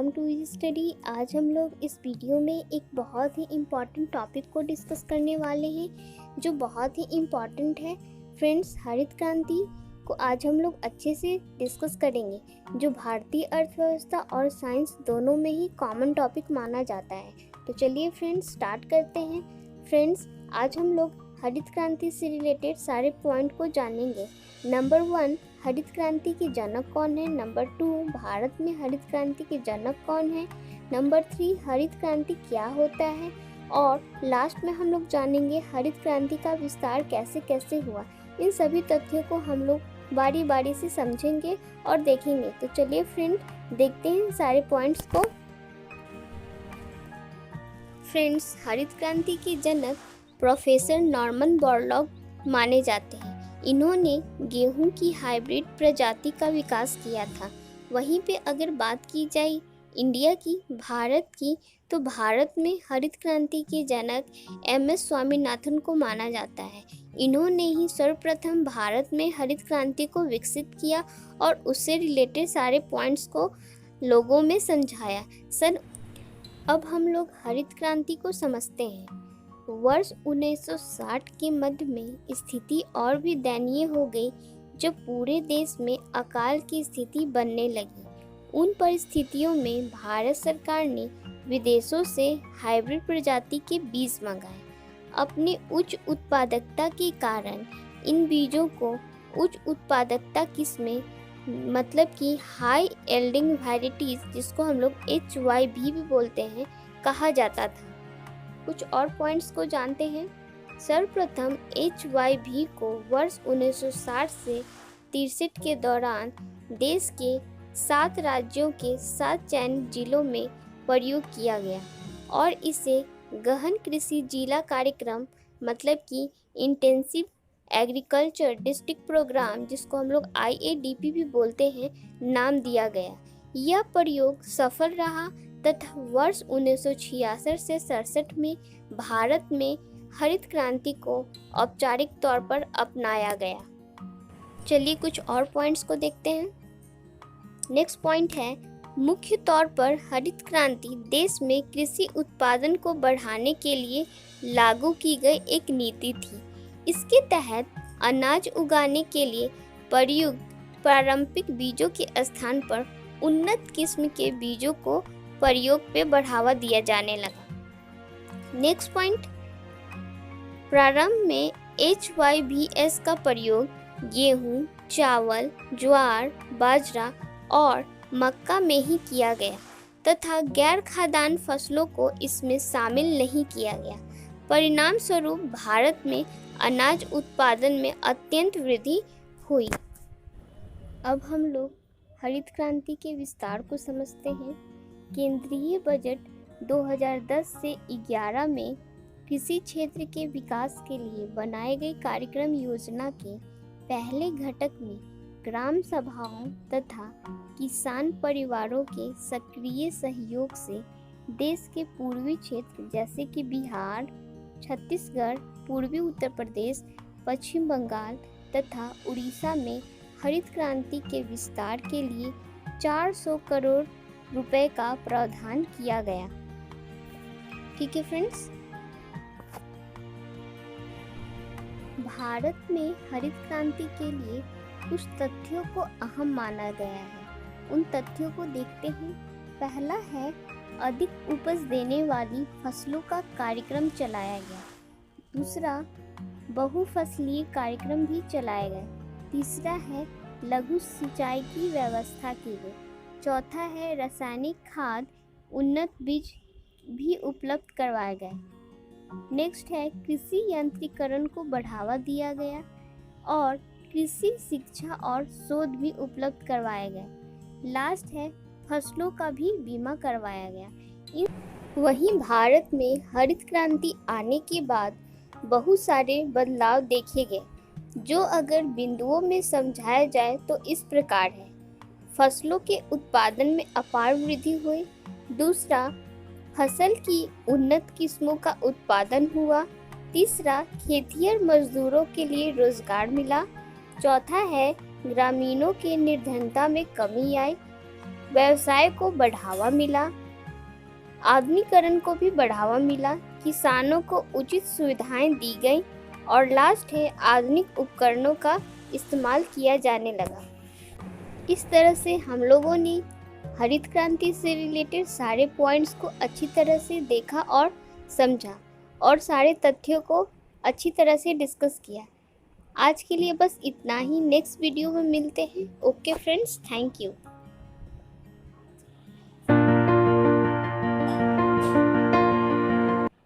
Welcome to easy study. आज हम लोग इस वीडियो में एक बहुत ही इम्पॉर्टेंट टॉपिक को डिस्कस करने वाले हैं जो बहुत ही इम्पॉर्टेंट है। फ्रेंड्स, हरित क्रांति को आज हम लोग अच्छे से डिस्कस करेंगे, जो भारतीय अर्थव्यवस्था और साइंस दोनों में ही कॉमन टॉपिक माना जाता है। तो चलिए फ्रेंड्स स्टार्ट करते हैं। फ्रेंड्स, आज हम लोग हरित क्रांति से रिलेटेड सारे पॉइंट को जानेंगे। नंबर 1, हरित क्रांति के जनक कौन है। नंबर 2, भारत में हरित क्रांति के जनक कौन है। नंबर 3, हरित क्रांति क्या होता है। और लास्ट में हम लोग जानेंगे हरित क्रांति का विस्तार कैसे कैसे हुआ। इन सभी तथ्यों को हम लोग बारी बारी से समझेंगे और देखेंगे। तो चलिए फ्रेंड देखते हैं सारे पॉइंट्स को। फ्रेंड्स, हरित क्रांति के जनक प्रोफेसर नॉर्मन बोरलॉग माने जाते हैं। इन्होंने गेहूं की हाइब्रिड प्रजाति का विकास किया था। वहीं पे अगर बात की जाए इंडिया की, भारत की, तो भारत में हरित क्रांति के जनक एम.एस. स्वामीनाथन को माना जाता है। इन्होंने ही सर्वप्रथम भारत में हरित क्रांति को विकसित किया और उससे रिलेटेड सारे पॉइंट्स को लोगों में समझाया। अब हम लोग हरित क्रांति को समझते हैं। वर्ष 1960 के मध्य में स्थिति और भी दयनीय हो गई जब पूरे देश में अकाल की स्थिति बनने लगी। उन परिस्थितियों में भारत सरकार ने विदेशों से हाइब्रिड प्रजाति के बीज मंगाए। अपनी उच्च उत्पादकता के कारण इन बीजों को उच्च उत्पादकता किस्में, मतलब कि हाई यील्डिंग वैरायटीज, जिसको हम लोग HYV भी बोलते हैं, कहा जाता था। कुछ और पॉइंट्स को जानते हैं। सर्वप्रथम HYV को वर्ष 1960 से 63 के दौरान देश के 7 राज्यों के 7 चयनित जिलों में प्रयोग किया गया और इसे गहन कृषि जिला कार्यक्रम, मतलब कि इंटेंसिव एग्रीकल्चर डिस्ट्रिक्ट प्रोग्राम, जिसको हम लोग IADP भी बोलते हैं, नाम दिया गया। यह प्रयोग सफल रहा तथा वर्ष 1966 से 67 में भारत में हरित क्रांति को औपचारिक तौर पर अपनाया गया। चलिए कुछ और पॉइंट्स को देखते हैं। नेक्स्ट पॉइंट है, मुख्य तौर पर हरित क्रांति देश में कृषि उत्पादन को बढ़ाने के लिए लागू की गई एक नीति थी। इसके तहत अनाज उगाने के लिए प्रयुक्त पारंपरिक बीजों के स्थान पर उन्नत किस्म के बीजों को प्रयोग पे बढ़ावा दिया जाने लगा। नेक्स्ट पॉइंट, प्रारंभ में HYVS का प्रयोग गेहूं, चावल, ज्वार, बाजरा और मक्का में ही किया गया तथा गैर खाद्यान्न फसलों को इसमें शामिल नहीं किया गया। परिणाम स्वरूप भारत में अनाज उत्पादन में अत्यंत वृद्धि हुई। अब हम लोग हरित क्रांति के विस्तार को समझते हैं। केंद्रीय बजट 2010 से 11 में कृषि क्षेत्र के विकास के लिए बनाए गए कार्यक्रम योजना के पहले घटक में ग्राम सभाओं तथा किसान परिवारों के सक्रिय सहयोग से देश के पूर्वी क्षेत्र जैसे कि बिहार, छत्तीसगढ़, पूर्वी उत्तर प्रदेश, पश्चिम बंगाल तथा उड़ीसा में हरित क्रांति के विस्तार के लिए 400 करोड़ रुपए का प्रावधान किया गया। ठीक है फ्रेंड्स, भारत में हरित क्रांति के लिए कुछ तथ्यों को अहम माना गया है। उन तथ्यों को देखते हैं। पहला है, अधिक उपज देने वाली फसलों का कार्यक्रम चलाया गया। दूसरा, बहुफसलीय कार्यक्रम भी चलाए गए। तीसरा है, लघु सिंचाई की व्यवस्था की गई। चौथा है, रासायनिक खाद, उन्नत बीज भी उपलब्ध करवाए गए। नेक्स्ट है, कृषि यंत्रीकरण को बढ़ावा दिया गया और कृषि शिक्षा और शोध भी उपलब्ध करवाए गए। लास्ट है, फसलों का भी बीमा करवाया गया। वहीं भारत में हरित क्रांति आने के बाद बहुत सारे बदलाव देखे गए, जो अगर बिंदुओं में समझाया जाए तो इस प्रकार है। फसलों के उत्पादन में अपार वृद्धि हुई। दूसरा, फसल की उन्नत किस्मों का उत्पादन हुआ। तीसरा, खेतिहर मजदूरों के लिए रोजगार मिला। चौथा है, ग्रामीणों के निर्धनता में कमी आई। व्यवसाय को बढ़ावा मिला, आधुनिकीकरण को भी बढ़ावा मिला, किसानों को उचित सुविधाएं दी गई और लास्ट है आधुनिक उपकरणों का इस्तेमाल किया जाने लगा। इस तरह से हम लोगों ने हरित क्रांति से रिलेटेड सारे पॉइंट्स को अच्छी तरह से देखा और समझा और सारे तथ्यों को अच्छी तरह से डिस्कस किया। आज के लिए बस इतना ही। नेक्स्ट वीडियो में मिलते हैं। Okay friends, thank you.